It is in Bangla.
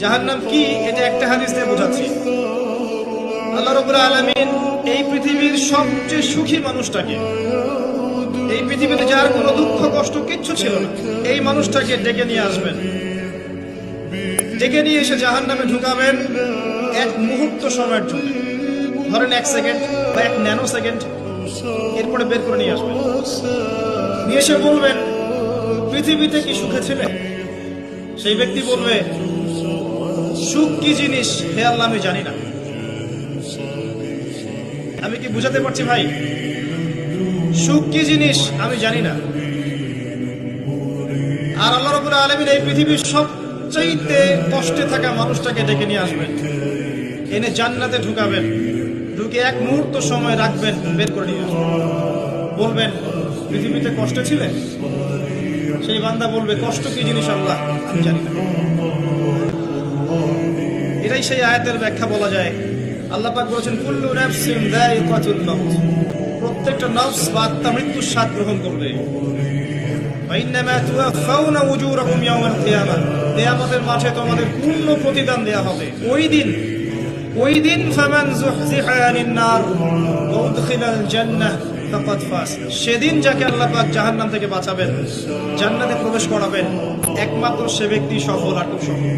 জাহান্নাম কি এটা একটা হাদিস দিয়ে বোঝাচ্ছি। আল্লাহ রাব্বুল আলামিন এই পৃথিবীর সবচেয়ে সুখী মানুষটাকে, এই পৃথিবীতে যার কোনো দুঃখ কষ্ট কিচ্ছু ছিল না, এই মানুষটাকে ডেকে নিয়ে আসবেন। ডেকে নিয়ে এসে জাহান্নামে ঢুকাবেন এক মুহূর্ত সময়ের জন্য, ধরেন 1 সেকেন্ড বা 1 ন্যানো সেকেন্ড। এরপরে বের করে নিয়ে আসবেন, নিয়ে এসে বলবেন পৃথিবীতে কি সুখে ছিলে? সেই ব্যক্তি বলবে সুখ কি জিনিস হে আল্লাহ আমি জানি না। আমি কি বুঝাতে পারছি ভাই? সুখ কি জিনিস আমি জানি না। আর আল্লাহ রাব্বুল আলামিন এই পৃথিবীর সবচাইতে কষ্টে থাকা মানুষটাকে ডেকে নিয়ে আসবেন, এনে জান্নাতে ঢুকাবেন, ঢুকে এক মুহূর্ত সময় রাখবেন, বের করে নিয়ে আসবেন। বলবেন পৃথিবীতে কষ্টে ছিলে? সেই বান্দা বলবে কষ্ট কি জিনিস আল্লাহ আমি জানি না। এটাই সেই আয়াতের ব্যাখ্যা বলা যায়। আল্লাহ পাক বলেছেন কুল্লু নাফসিন যায়িকাতুল মাউত, প্রত্যেকটা নফস বা আত্মা মৃত্যুর স্বাদ গ্রহণ করবে। ওয়া ইন্নামা তুওয়াফাউনা উজুরাকুম ইয়াওমাল কিয়ামাহ, কিয়ামতের মাঠে তোমাদের পূর্ণ প্রতিদান দেয়া হবে। ওই দিন ফামান যুহজিহা আনিন নার ওয়া উদখিলাল জান্নাহ ফাকাদ ফাজ, সেদিন যাকে আল্লাহ পাক জাহান্নাম থেকে বাঁচাবেন, জান্নাতে প্রবেশ করাবেন, একমাত্র সে ব্যক্তি সফল আর খুব সফল।